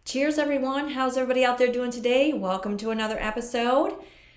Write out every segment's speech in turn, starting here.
Cheers, everyone. How's everybody out there doing today? Welcome to another episode.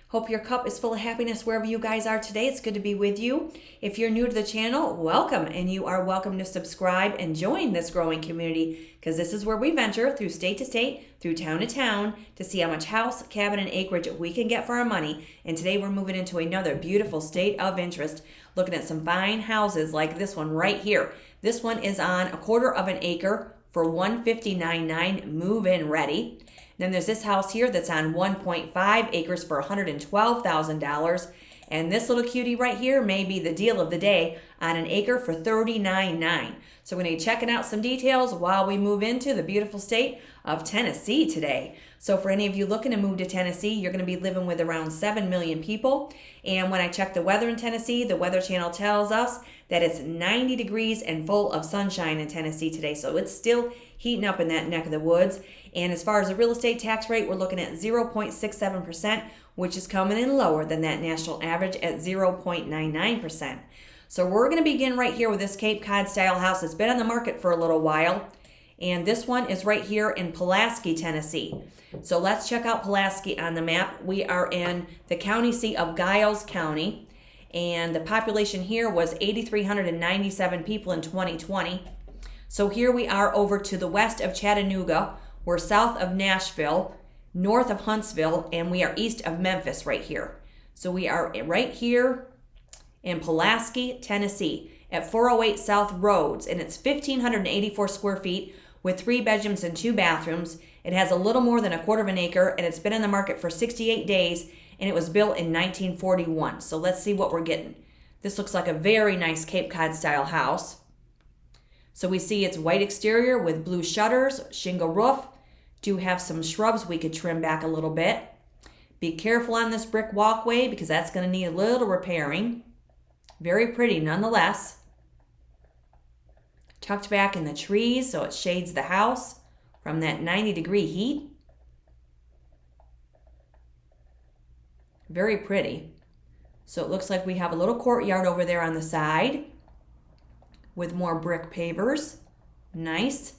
Hope your cup is full of happiness wherever you guys are today. It's good to be with you. If you're new to the channel, welcome, and you are welcome to subscribe and join this growing community because this is where we venture through state to state, through town to town to see how much house, cabin, and acreage we can get for our money. And today we're moving into another beautiful state of interest, looking at some fine houses like this one right here. This one is on 1/4 of an acre for $159,900, move-in ready. Then there's this house here that's on 1.5 acres for $112,000. And this little cutie right here may be the deal of the day on an acre for $39,900. So we're going to be checking out some details while we move into the beautiful state of Tennessee today. So for any of you looking to move to Tennessee, you're going to be living with around 7 million people. And when I check the weather in Tennessee, the Weather Channel tells us that it's 90 degrees and full of sunshine in Tennessee today. So it's still heating up in that neck of the woods. And as far as the real estate tax rate, we're looking at 0.67%, which is coming in lower than that national average at 0.99%. So we're going to begin right here with this Cape Cod style house. It's been on the market for a little while. And this one is right here in Pulaski, Tennessee. So let's check out Pulaski on the map. We are in the county seat of Giles County. And the population here was 8,397 people in 2020. So here we are over to the west of Chattanooga. We're south of Nashville, north of Huntsville, and we are east of Memphis right here. So we are right here in Pulaski, Tennessee at 408 South Rhodes, and it's 1,584 square feet with 3 bedrooms and 2 bathrooms. It has a little more than 1/4 of an acre, and it's been on the market for 68 days, and it was built in 1941. So let's see what we're getting. This looks like a very nice Cape Cod style house. So we see it's white exterior with blue shutters, shingle roof. Do have some shrubs we could trim back a little bit. Be careful on this brick walkway because that's going to need a little repairing. Very pretty nonetheless. Tucked back in the trees so it shades the house from that 90-degree heat. Very pretty. So it looks like we have a little courtyard over there on the side with more brick pavers. Nice.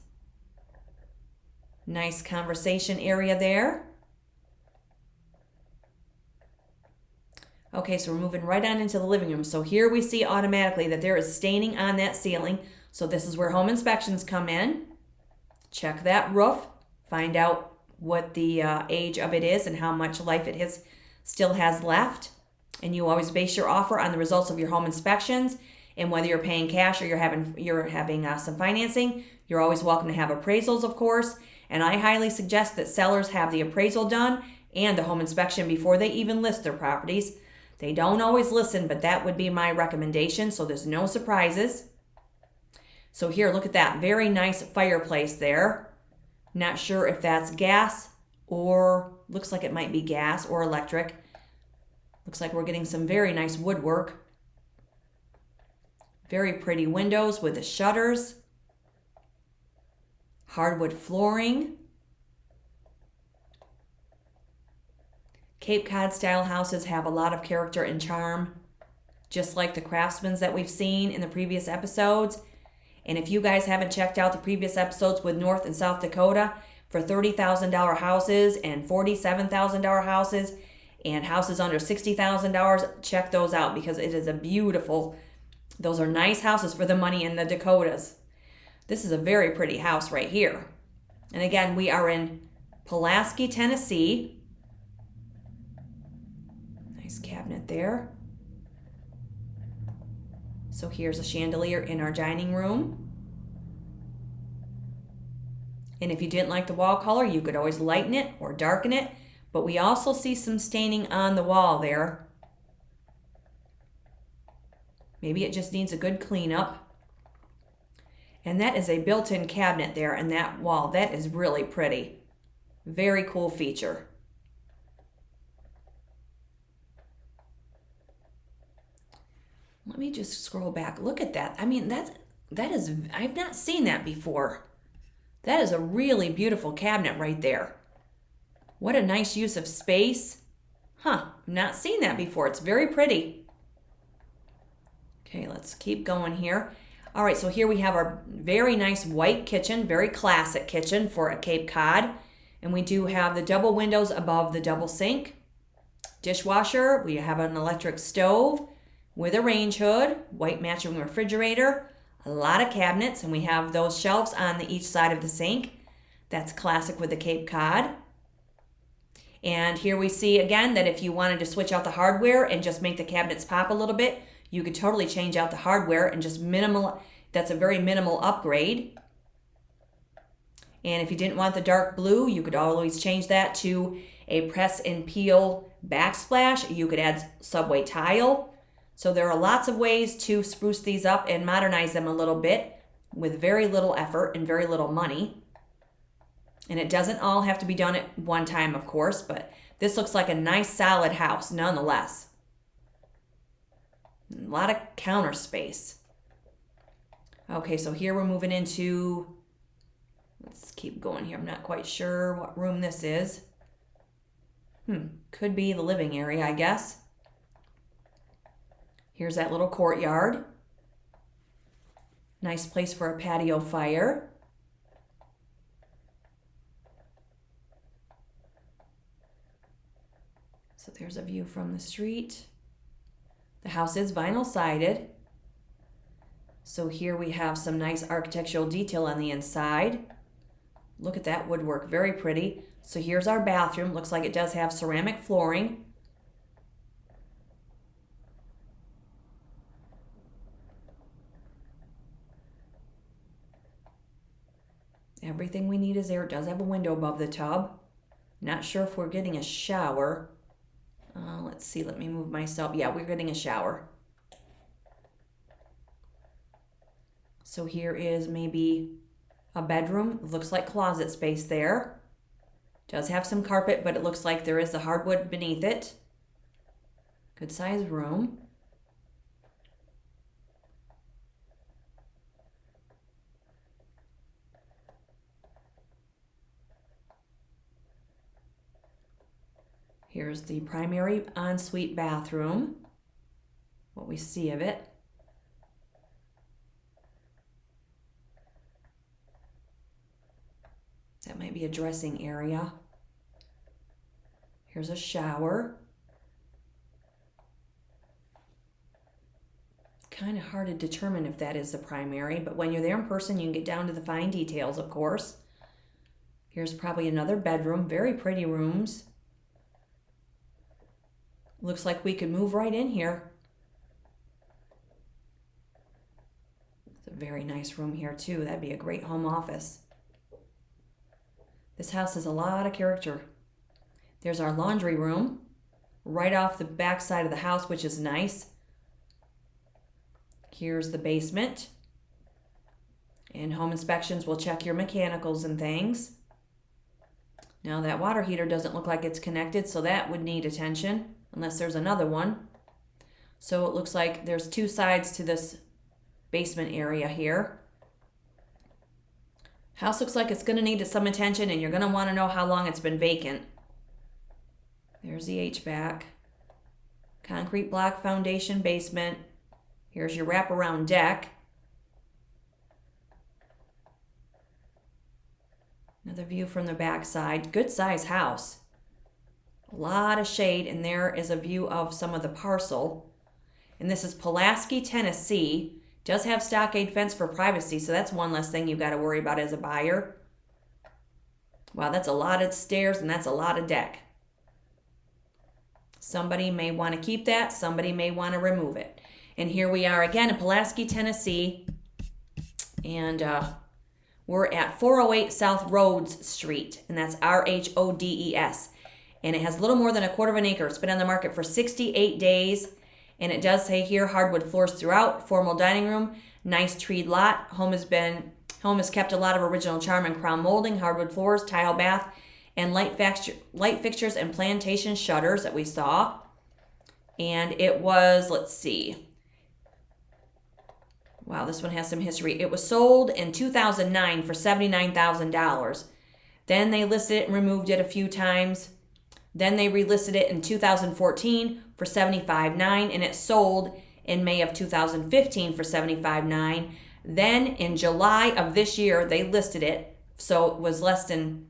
Nice conversation area there. Okay, so we're moving right on into the living room. So here we see automatically that there is staining on that ceiling. So this is where home inspections come in. Check that roof. Find out what the age of it is and how much life it still has left. And you always base your offer on the results of your home inspections. And whether you're paying cash or you're having some financing, you're always welcome to have appraisals, of course. And I highly suggest that sellers have the appraisal done and the home inspection before they even list their properties. They don't always listen, but that would be my recommendation, so there's no surprises. So here, look at that. Very nice fireplace there. Not sure if that's gas or looks like it might be gas or electric. Looks like we're getting some very nice woodwork. Very pretty windows with the shutters. Hardwood flooring. Cape Cod style houses have a lot of character and charm, just like the Craftsmans that we've seen in the previous episodes. And if you guys haven't checked out the previous episodes with North and South Dakota for $30,000 houses and $47,000 houses and houses under $60,000, check those out because it is a beautiful, those are nice houses for the money in the Dakotas. This is a very pretty house right here. And again, we are in Pulaski, Tennessee. Nice cabinet there. So here's a chandelier in our dining room. And if you didn't like the wall color, you could always lighten it or darken it. But we also see some staining on the wall there. Maybe it just needs a good cleanup. And that is a built-in cabinet there in that wall. That is really pretty. Very cool feature. Let me just scroll back. Look at that. I mean, that is, I've not seen that before. That is a really beautiful cabinet right there. What a nice use of space. I've not seen that before. It's very pretty. Okay, let's keep going here. All right, so here we have our very nice white kitchen, very classic kitchen for a Cape Cod. And we do have the double windows above the double sink. Dishwasher, we have an electric stove with a range hood, white matching refrigerator, a lot of cabinets, and we have those shelves on each side of the sink. That's classic with the Cape Cod. And here we see again that if you wanted to switch out the hardware and just make the cabinets pop a little bit, you could totally change out the hardware and just that's a very minimal upgrade. And if you didn't want the dark blue, you could always change that to a press and peel backsplash. You could add subway tile. So there are lots of ways to spruce these up and modernize them a little bit with very little effort and very little money. And it doesn't all have to be done at one time, of course, but this looks like a nice solid house nonetheless. A lot of counter space. Okay, so here we're moving into, let's keep going here. I'm not quite sure what room this is. Could be the living area, I guess. Here's that little courtyard. Nice place for a patio fire. So there's a view from the street. The house is vinyl sided. So here we have some nice architectural detail on the inside. Look at that woodwork, very pretty. So here's our bathroom. Looks like it does have ceramic flooring. Everything we need is there. It does have a window above the tub. Not sure if we're getting a shower. Let's see, let me move myself. Yeah, we're getting a shower. So here is maybe a bedroom. It looks like closet space there. Does have some carpet, but it looks like there is the hardwood beneath it. Good sized room. Here's the primary ensuite bathroom, what we see of it. That might be a dressing area. Here's a shower. Kind of hard to determine if that is the primary, but when you're there in person, you can get down to the fine details, of course. Here's probably another bedroom, very pretty rooms. Looks like we could move right in here. It's a very nice room here too. That'd be a great home office. This house has a lot of character. There's our laundry room right off the back side of the house, which is nice. Here's the basement. And home inspections will check your mechanicals and things. Now that water heater doesn't look like it's connected, so that would need attention, unless there's another one. So it looks like there's two sides to this basement area here. House looks like it's going to need some attention, and you're going to want to know how long it's been vacant. There's the HVAC. Concrete block foundation basement. Here's your wraparound deck. Another view from the back side. Good size house. A lot of shade, and there is a view of some of the parcel. And this is Pulaski, Tennessee. Does have stockade fence for privacy, so that's one less thing you've got to worry about as a buyer. Wow, that's a lot of stairs and that's a lot of deck. Somebody may want to keep that, somebody may want to remove it. And here we are again in Pulaski, Tennessee. And we're at 408 South Rhodes Street, and that's R-H-O-D-E-S. And it has a little more than a quarter of an acre. It's been on the market for 68 days. And it does say here hardwood floors throughout, formal dining room, nice treed lot. Home has kept a lot of original charm and crown molding, hardwood floors, tile bath, and light fixtures and plantation shutters that we saw. And it was, let's see. Wow, this one has some history. It was sold in 2009 for $79,000. Then they listed it and removed it a few times. Then they relisted it in 2014 for $75,900, and it sold in May of 2015 for $75,900. Then in July of this year, they listed it. So it was less than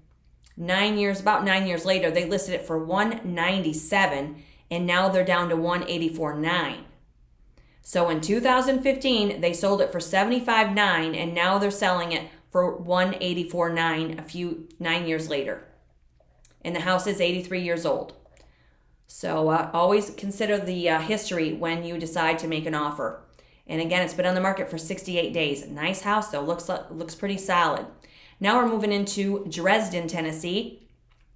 9 years, about 9 years later, they listed it for $197, and now they're down to $184.9. So in 2015, they sold it for $75.9, and now they're selling it for $184.9 9 years later. And the house is 83 years old. So always consider the history when you decide to make an offer. And again, it's been on the market for 68 days. Nice house though, looks pretty solid. Now we're moving into Dresden, Tennessee,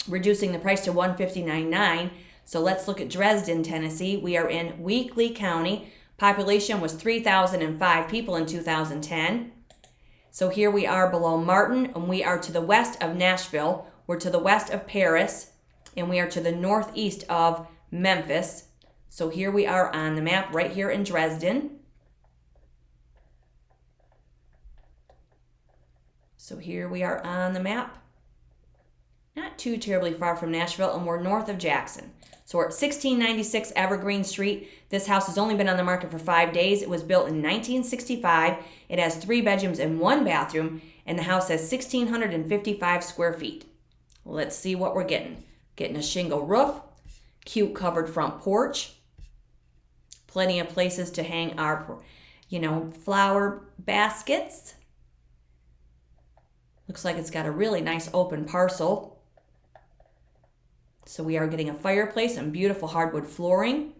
reducing the price to $159.9. So let's look at Dresden, Tennessee. We are in Weakley County. Population was 3,005 people in 2010. So here we are below Martin, and we are to the west of Nashville. We're to the west of Paris, and we are to the northeast of Memphis. So here we are on the map right here in Dresden. So here we are on the map. Not too terribly far from Nashville, and we're north of Jackson. So we're at 1696 Evergreen Street. This house has only been on the market for 5 days. It was built in 1965. It has 3 bedrooms and 1 bathroom, and the house has 1,655 square feet. Let's see what we're getting. Getting a shingle roof, cute covered front porch, plenty of places to hang our, flower baskets. Looks like it's got a really nice open parcel. So we are getting a fireplace and beautiful hardwood flooring.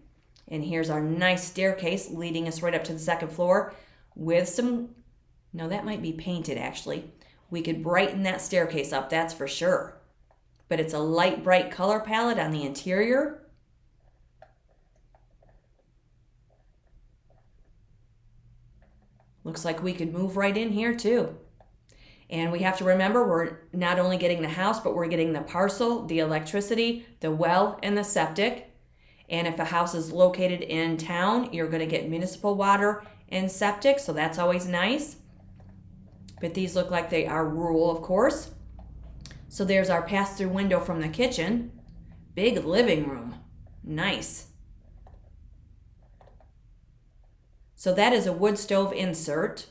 And here's our nice staircase leading us right up to the second floor with no, that might be painted actually. We could brighten that staircase up, that's for sure. But it's a light, bright color palette on the interior. Looks like we could move right in here too. And we have to remember we're not only getting the house, but we're getting the parcel, the electricity, the well, and the septic. And if a house is located in town, you're going to get municipal water and septic, so that's always nice. But these look like they are rural, of course. So there's our pass-through window from the kitchen. Big living room. Nice. So that is a wood stove insert.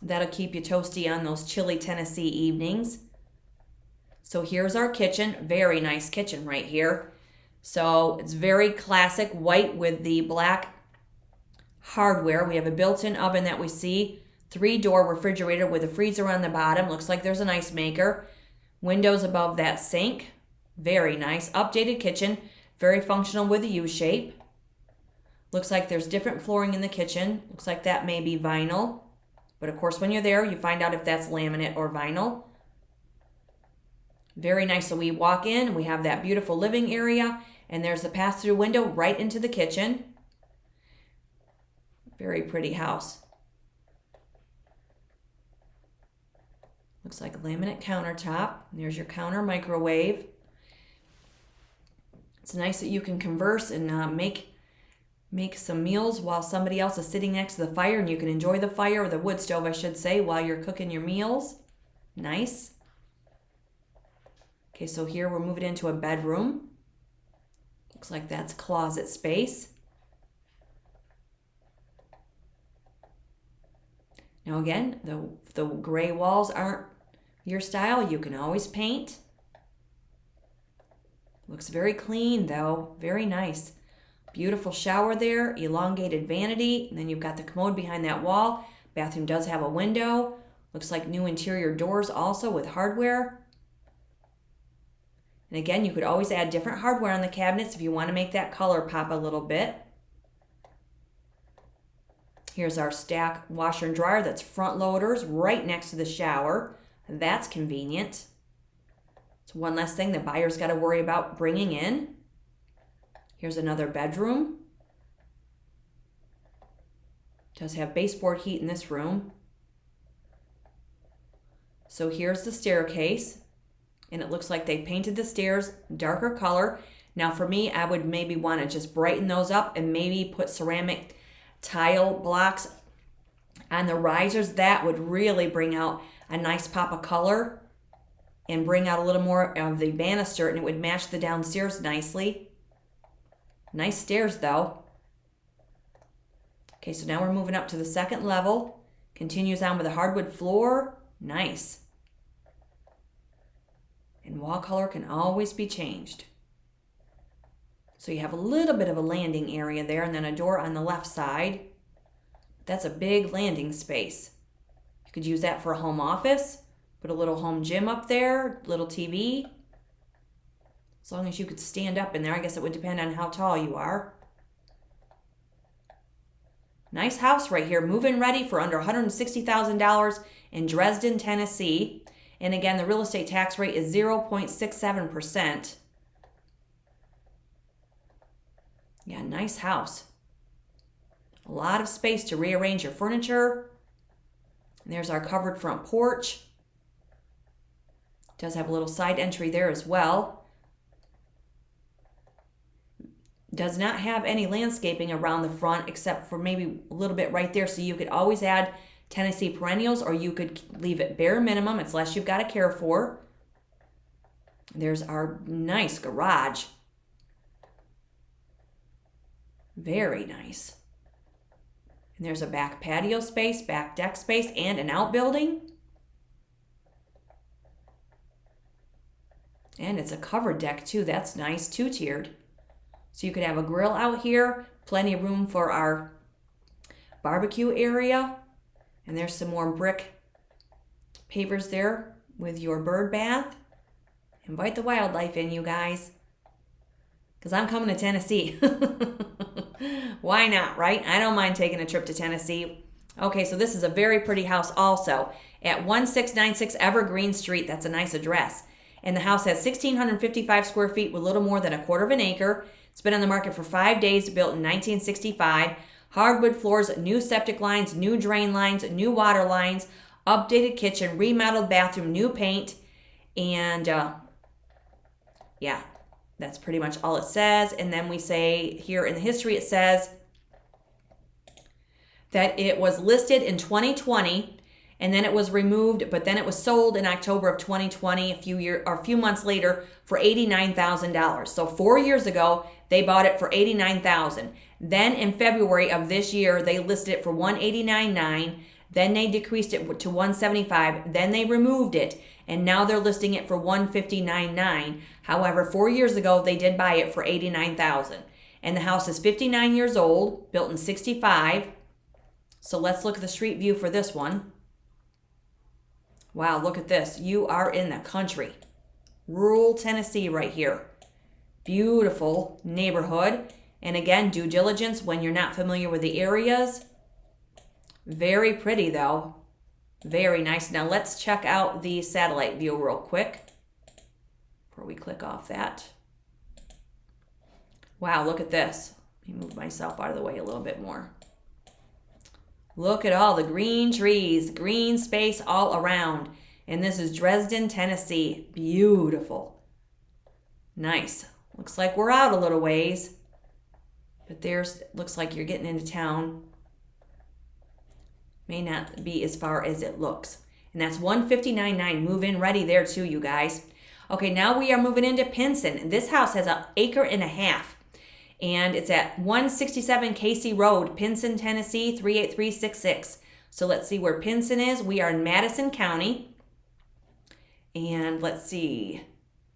That'll keep you toasty on those chilly Tennessee evenings. So here's our kitchen. Very nice kitchen right here. So it's very classic white with the black hardware. We have a built-in oven that we see. 3-door refrigerator with a freezer on the bottom. Looks like there's an ice maker. Windows above that sink. Very nice. Updated kitchen. Very functional with a U-shape. Looks like there's different flooring in the kitchen. Looks like that may be vinyl. But of course, when you're there, you find out if that's laminate or vinyl. Very nice. So we walk in, we have that beautiful living area, and there's the pass-through window right into the kitchen. Very pretty house. Looks like a laminate countertop. There's your counter microwave. It's nice that you can converse and make some meals while somebody else is sitting next to the fire, and you can enjoy the fire, or the wood stove, I should say, while you're cooking your meals. Nice. Okay, so here we're moving into a bedroom. Looks like that's closet space. Now again, the gray walls aren't your style. You can always paint. Looks very clean though, very nice. Beautiful shower there, elongated vanity, and then you've got the commode behind that wall. Bathroom does have a window. Looks like new interior doors also with hardware. And again, you could always add different hardware on the cabinets if you want to make that color pop a little bit. Here's our stack washer and dryer that's front loaders right next to the shower. That's convenient. It's one less thing the buyer's got to worry about bringing in. Here's another bedroom. Does have baseboard heat in this room. So here's the staircase, and it looks like they painted the stairs darker color. Now for me, I would maybe want to just brighten those up and maybe put ceramic tile blocks on the risers. That would really bring out a nice pop of color and bring out a little more of the banister, and it would match the downstairs nicely. Nice stairs though. Okay, so now we're moving up to the second level. Continues on with a hardwood floor. Nice. And wall color can always be changed. So you have a little bit of a landing area there and then a door on the left side. That's a big landing space. You could use that for a home office. Put a little home gym up there, little TV. As long as you could stand up in there. I guess it would depend on how tall you are. Nice house right here. Move-in ready for under $160,000 in Dresden, Tennessee. And again, the real estate tax rate is 0.67%. Yeah, nice house. A lot of space to rearrange your furniture. And there's our covered front porch. It does have a little side entry there as well. Does not have any landscaping around the front except for maybe a little bit right there. So you could always add Tennessee perennials or you could leave it bare minimum. It's less you've got to care for. There's our nice garage. Very nice. And there's a back patio space, back deck space, and an outbuilding. And it's a covered deck too. That's nice, two-tiered. So you could have a grill out here, plenty of room for our barbecue area. And there's some more brick pavers there with your bird bath. Invite the wildlife in, you guys. Because I'm coming to Tennessee. Why not, right? I don't mind taking a trip to Tennessee. Okay, so this is a very pretty house also at 1696 Evergreen Street. That's a nice address. And the house has 1,655 square feet with a little more than a quarter of an acre. It's been on the market for 5 days, built in 1965. Hardwood floors, new septic lines, new drain lines, new water lines, updated kitchen, remodeled bathroom, new paint. And yeah, that's pretty much all it says. And then we say here in the history, it says that it was listed in 2020 and then it was removed, but then it was sold in October of 2020, a few months later for $89,000. So 4 years ago, they bought it for $89,000. Then in February of this year, they listed it for $189,900. Then they decreased it to $175,000. Then they removed it, and now they're listing it for $159,900. However, 4 years ago, they did buy it for $89,000. And the house is 59 years old, built in 65. So let's look at the street view for this one. Wow, look at this. You are in the country. Rural Tennessee right here. Beautiful neighborhood. And again, due diligence when you're not familiar with the areas. Very pretty though. Very nice. Now let's check out the satellite view real quick before we click off that. Wow, look at this. Let me move myself out of the way a little bit more. Look at all the green trees, green space all around. And this is Dresden, Tennessee. Beautiful. Nice. Looks like we're out a little ways. But looks like you're getting into town. May not be as far as it looks. And that's $159,900. Move in ready there too, you guys. Okay, now we are moving into Pinson. This house has 1.5 acres. And it's at 167 Casey Road, Pinson, Tennessee, 38366. So let's see where Pinson is. We are in Madison County. And let's see.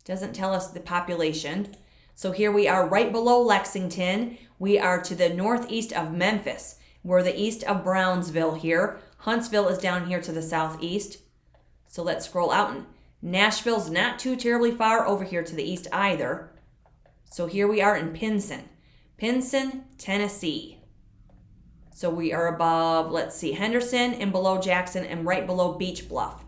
Doesn't tell us the population. So here we are right below Lexington. We are to the northeast of Memphis. We're the east of Brownsville here. Huntsville is down here to the southeast. So let's scroll out. And Nashville's not too terribly far over here to the east either. So here we are in Pinson. Pinson, Tennessee. So we are above, let's see, Henderson and below Jackson and right below Beach Bluff.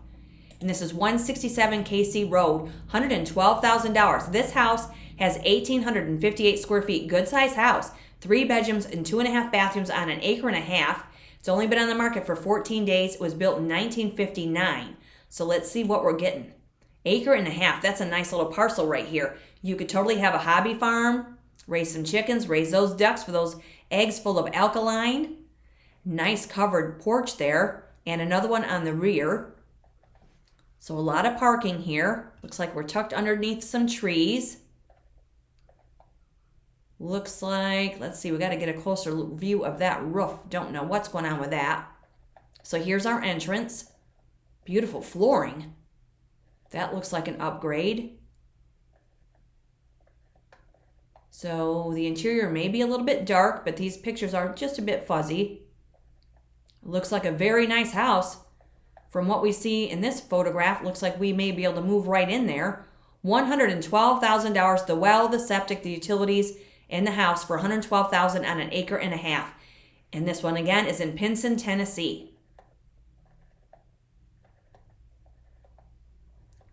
And this is 167 Casey Road, $112,000. This house has 1,858 square feet. Good size house. 3 bedrooms and 2.5 bathrooms on 1.5 acres. It's only been on the market for 14 days. It was built in 1959. So let's see what we're getting. 1.5 acres. That's a nice little parcel right here. You could totally have a hobby farm, raise some chickens, raise those ducks for those eggs full of alkaline. Nice covered porch there. And another one on the rear. So a lot of parking here. Looks like we're tucked underneath some trees. Looks like, let's see, we got to get a closer view of that roof. Don't know what's going on with that. So here's our entrance. Beautiful flooring. That looks like an upgrade. So the interior may be a little bit dark, but these pictures are just a bit fuzzy. Looks like a very nice house. From what we see in this photograph, looks like we may be able to move right in there. $112,000, the well, the septic, the utilities, and the house for $112,000 on an acre and a half. And this one again is in Pinson, Tennessee.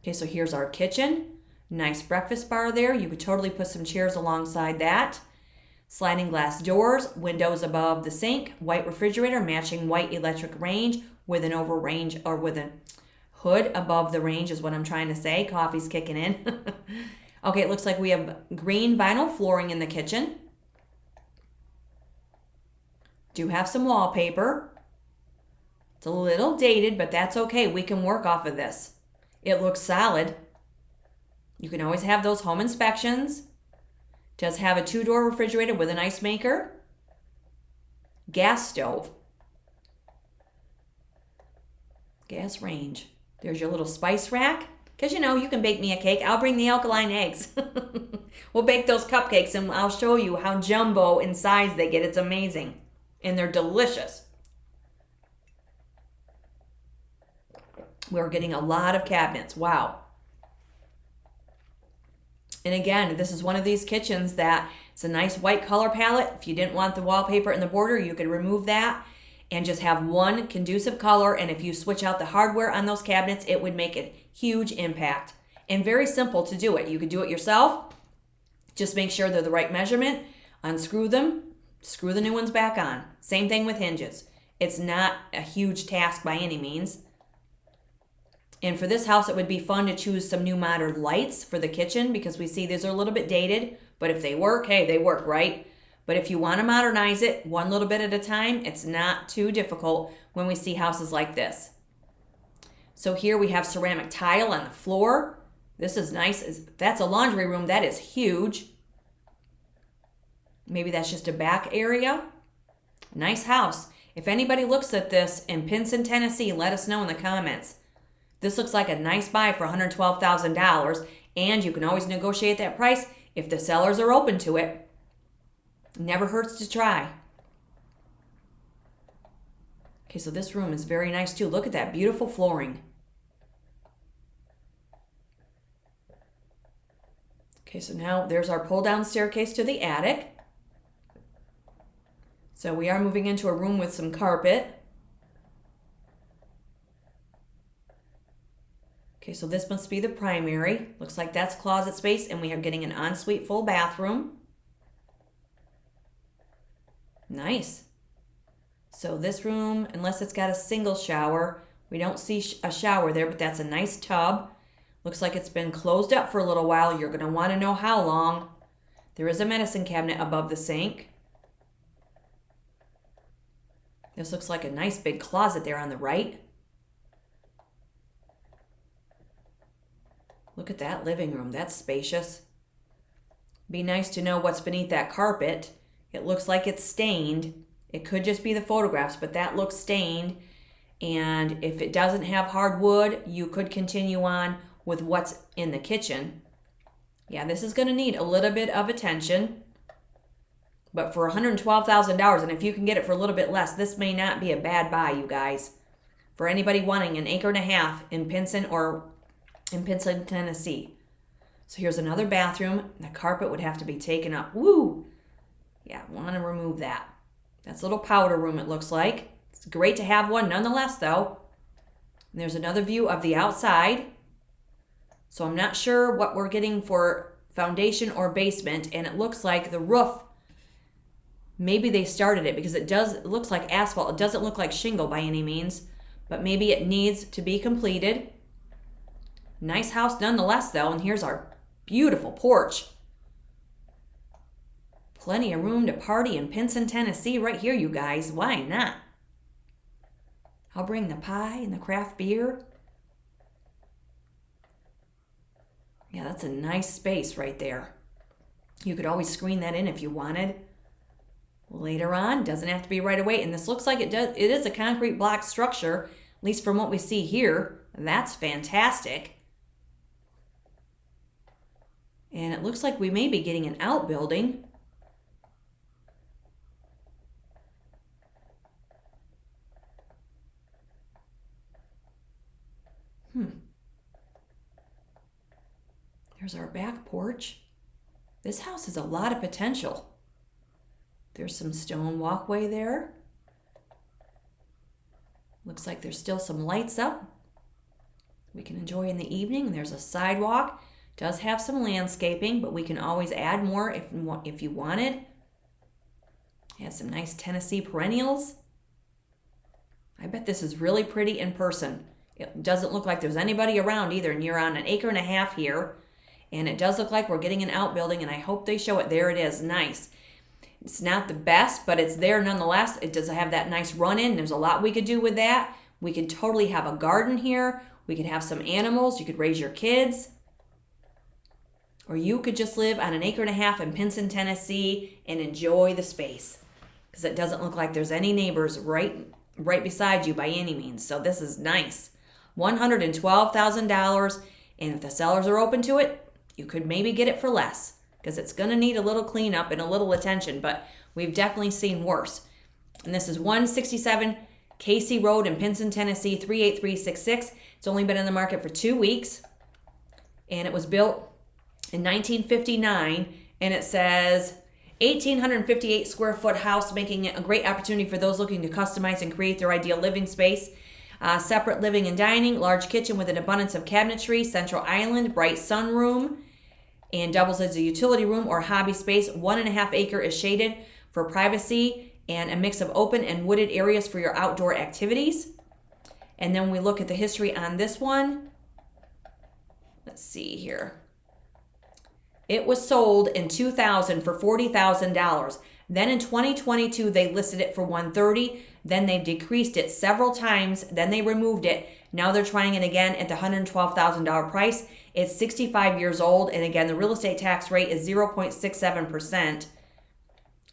Okay, so here's our kitchen. Nice breakfast bar there. You could totally put some chairs alongside that. Sliding glass doors, windows above the sink, white refrigerator, matching white electric range with an over range or with a hood above the range is what I'm trying to say. Coffee's kicking in. Okay, it looks like we have green vinyl flooring in the kitchen. Do have some wallpaper. It's a little dated, but that's okay. We can work off of this. It looks solid. You can always have those home inspections. Does have a 2-door refrigerator with an ice maker. Gas stove. Gas range. There's your little spice rack. Because you know, you can bake me a cake. I'll bring the alkaline eggs. We'll bake those cupcakes and I'll show you how jumbo in size they get. It's amazing. And they're delicious. We're getting a lot of cabinets. Wow. And again, this is one of these kitchens that it's a nice white color palette. If you didn't want the wallpaper and the border, you could remove that and just have one conducive color. And if you switch out the hardware on those cabinets, it would make a huge impact. And very simple to do it. You could do it yourself. Just make sure they're the right measurement. Unscrew them. Screw the new ones back on. Same thing with hinges. It's not a huge task by any means. And for this house, it would be fun to choose some new modern lights for the kitchen because we see these are a little bit dated. But if they work, hey, they work, right? But if you want to modernize it one little bit at a time, it's not too difficult when we see houses like this. So here we have ceramic tile on the floor. This is nice. That's a laundry room. That is huge. Maybe that's just a back area. Nice house. If anybody looks at this in Pinson, Tennessee, let us know in the comments. This looks like a nice buy for $112,000, and you can always negotiate that price if the sellers are open to it. Never hurts to try. Okay, so this room is very nice too. Look at that beautiful flooring. Okay, so now there's our pull-down staircase to the attic. So we are moving into a room with some carpet. Okay, so this must be the primary. Looks like that's closet space, and we are getting an ensuite full bathroom. Nice. So this room, unless it's got a single shower, we don't see a shower there, but that's a nice tub. Looks like it's been closed up for a little while. You're going to want to know how long. There is a medicine cabinet above the sink. This looks like a nice big closet there on the right. Look at that living room. That's spacious. Be nice to know what's beneath that carpet. It looks like it's stained. It could just be the photographs, but that looks stained. And if it doesn't have hardwood, you could continue on with what's in the kitchen. Yeah, this is going to need a little bit of attention. But for $112,000, and if you can get it for a little bit less, this may not be a bad buy, you guys. For anybody wanting an acre and a half in Pinson or in Pinson, Tennessee. So here's another bathroom. The carpet would have to be taken up. Woo! Yeah, want to remove that. That's a little powder room, it looks like. It's great to have one nonetheless, though. And there's another view of the outside. So I'm not sure what we're getting for foundation or basement, and it looks like the roof, maybe they started it because it looks like asphalt. It doesn't look like shingle by any means, but maybe it needs to be completed. Nice house nonetheless, though, and here's our beautiful porch. Plenty of room to party in Pinson, Tennessee right here, you guys. Why not? I'll bring the pie and the craft beer. Yeah, that's a nice space right there. You could always screen that in if you wanted. later on. Doesn't have to be right away. And this looks like it is a concrete block structure, at least from what we see here. That's fantastic. And it looks like we may be getting an outbuilding. There's our back porch. This house has a lot of potential. There's some stone walkway there. Looks like there's still some lights up we can enjoy in the evening. There's a sidewalk. Does have some landscaping, but we can always add more if you wanted. Has some nice Tennessee perennials. I bet this is really pretty in person. It doesn't look like there's anybody around either, and you're on an acre and a half here. And it does look like we're getting an outbuilding, and I hope they show it. There it is. Nice. It's not the best, but it's there nonetheless. It does have that nice run-in. There's a lot we could do with that. We could totally have a garden here. We could have some animals. You could raise your kids. Or you could just live on an acre and a half in Pinson, Tennessee and enjoy the space. Because it doesn't look like there's any neighbors right beside you by any means. So this is nice. $112,000. And if the sellers are open to it, you could maybe get it for less. Because it's going to need a little cleanup and a little attention. But we've definitely seen worse. And this is 167 Casey Road in Pinson, Tennessee, 38366. It's only been in the market for 2 weeks. And it was built in 1959, and it says 1,858 square foot house, making it a great opportunity for those looking to customize and create their ideal living space. Separate living and dining, large kitchen with an abundance of cabinetry, central island, bright sunroom, and doubles as a utility room or hobby space. 1.5 acre is shaded for privacy and a mix of open and wooded areas for your outdoor activities. And then we look at the history on this one. Let's see here. It was sold in 2000 for $40,000. Then in 2022, they listed it for $130,000. Then they decreased it several times. Then they removed it. Now they're trying it again at the $112,000 price. It's 65 years old. And again, the real estate tax rate is 0.67%.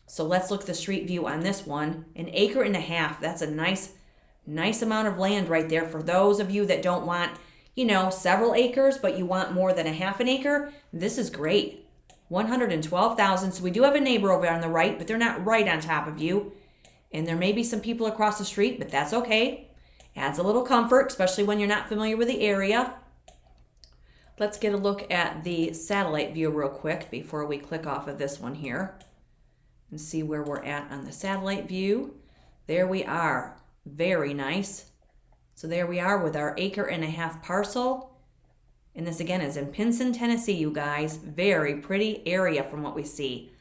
So let's look at the street view on this one. An acre and a half. That's a nice amount of land right there for those of you that don't want, several acres, but you want more than a half an acre. This is great. $112,000. So we do have a neighbor over on the right, but they're not right on top of you. And there may be some people across the street, but that's okay. Adds a little comfort, especially when you're not familiar with the area. Let's get a look at the satellite view real quick before we click off of this one here and see where we're at on the satellite view. There we are. Very nice. So there we are with our acre and a half parcel. And this again is in Pinson, Tennessee, you guys. Very pretty area from what we see.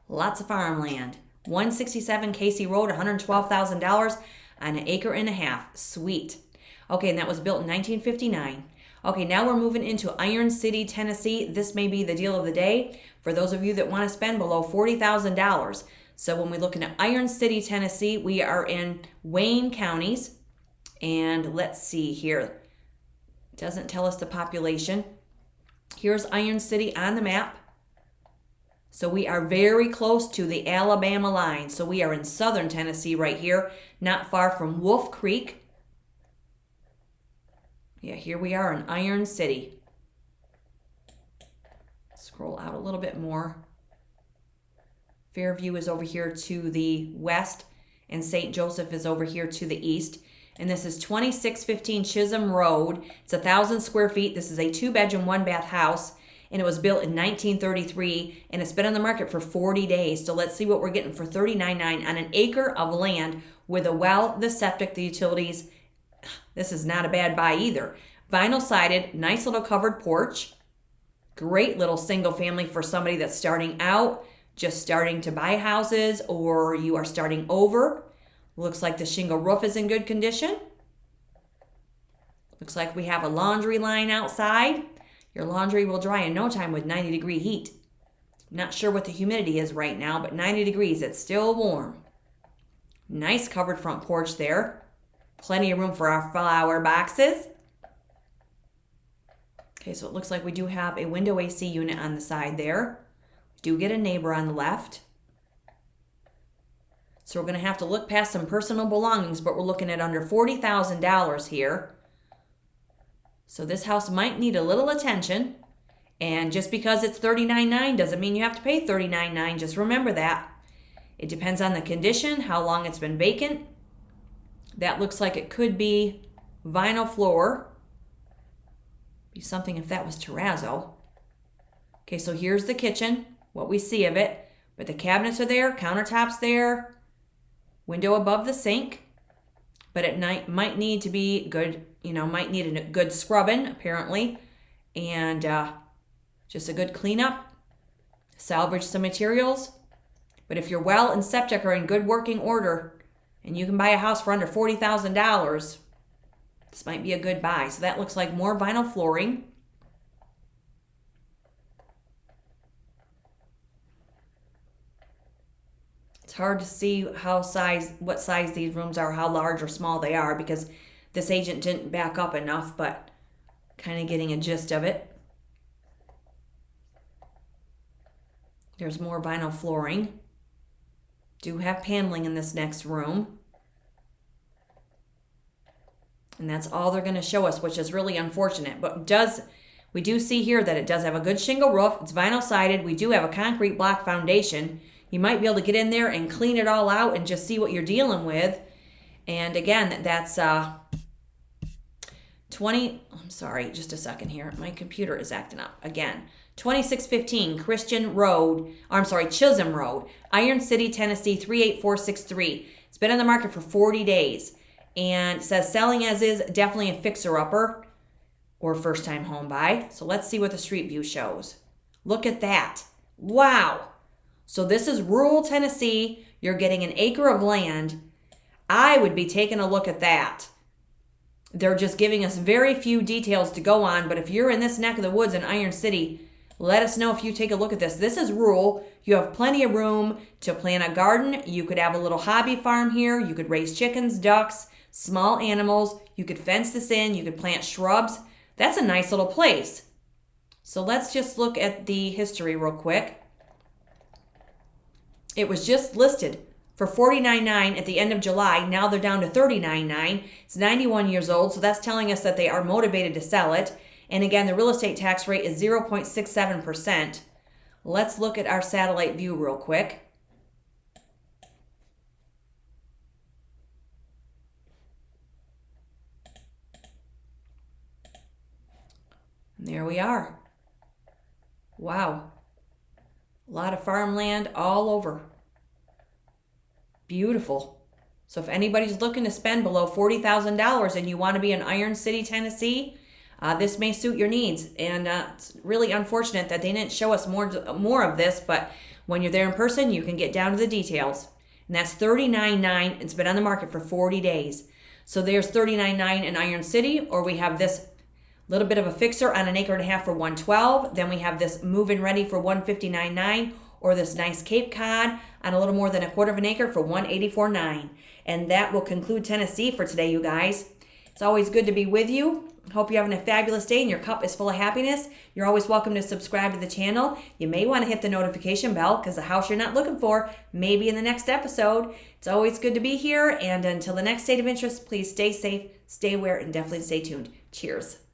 Lots of farmland. 167 Casey Road, $112,000 on an acre and a half. Sweet. Okay, and that was built in 1959. Okay, now we're moving into Iron City, Tennessee. This may be the deal of the day for those of you that want to spend below $40,000. So when we look into Iron City, Tennessee, we are in Wayne counties. And let's see here. It doesn't tell us the population. Here's Iron City on the map. So we are very close to the Alabama line. So we are in southern Tennessee right here, not far from Wolf Creek. Yeah, here we are in Iron City. Scroll out a little bit more. Fairview is over here to the west, and St. Joseph is over here to the east. And this is 2615 Chisholm Road. It's 1,000 square feet. This is a 2-bedroom, 1-bath house. And it was built in 1933. And it's been on the market for 40 days. So let's see what we're getting for $39,900 on an acre of land with a well, the septic, the utilities. This is not a bad buy either. Vinyl sided, nice little covered porch. Great little single family for somebody that's starting out, just starting to buy houses, or you are starting over. Looks like the shingle roof is in good condition. Looks like we have a laundry line outside. Your laundry will dry in no time with 90-degree heat. Not sure what the humidity is right now, but 90 degrees, it's still warm. Nice covered front porch there. Plenty of room for our flower boxes. Okay, so it looks like we do have a window AC unit on the side there. We do get a neighbor on the left. So we're going to have to look past some personal belongings, but we're looking at under $40,000 here. So this house might need a little attention. And just because it's $39,900 doesn't mean you have to pay $39,900. Just remember that. It depends on the condition, how long it's been vacant. That looks like it could be vinyl floor. Be something if that was terrazzo. Okay, so here's the kitchen, what we see of it. But the cabinets are there, countertops there, window above the sink. But it might need to be good, might need a good scrubbing, apparently. And just a good cleanup. Salvage some materials. But if your well and septic are in good working order and you can buy a house for under $40,000, this might be a good buy. So that looks like more vinyl flooring. It's hard to see what size these rooms are, how large or small they are, because this agent didn't back up enough, but kind of getting a gist of it. There's more vinyl flooring. Do have paneling in this next room. And that's all they're going to show us, which is really unfortunate. But we do see here that it does have a good shingle roof. It's vinyl sided. We do have a concrete block foundation. You might be able to get in there and clean it all out and just see what you're dealing with. And again, that's I'm sorry, just a second here. My computer is acting up again. 2615 Chisholm Road, Iron City, Tennessee 38463. It's been on the market for 40 days. And it says selling as is, definitely a fixer-upper or first-time home buy. So let's see what the street view shows. Look at that. Wow. So this is rural Tennessee. You're getting an acre of land. I would be taking a look at that. They're just giving us very few details to go on. But if you're in this neck of the woods in Iron City, let us know if you take a look at this. This is rural. You have plenty of room to plant a garden. You could have a little hobby farm here. You could raise chickens, ducks, small animals. You could fence this in. You could plant shrubs. That's a nice little place. So let's just look at the history real quick. It was just listed for $49,900 at the end of July. Now they're down to $39,900. It's 91 years old, so that's telling us that they are motivated to sell it. And again, the real estate tax rate is 0.67%. Let's look at our satellite view real quick. And there we are. Wow. A lot of farmland all over. Beautiful. So if anybody's looking to spend below $40,000 and you want to be in Iron City, Tennessee, this may suit your needs. And it's really unfortunate that they didn't show us more of this, but when you're there in person, you can get down to the details. And that's $39,900. It's been on the market for 40 days. So there's $39,900 in Iron City, or we have this little bit of a fixer on 1.5 acres for $112,000. Then we have this move-in ready for $159,900, or this nice Cape Cod on a little more than 1/4 acre for $184,900. And that will conclude Tennessee for today, you guys. It's always good to be with you. Hope you're having a fabulous day and your cup is full of happiness. You're always welcome to subscribe to the channel. You may want to hit the notification bell because the house you're not looking for may be in the next episode. It's always good to be here. And until the next state of interest, please stay safe, stay aware, and definitely stay tuned. Cheers.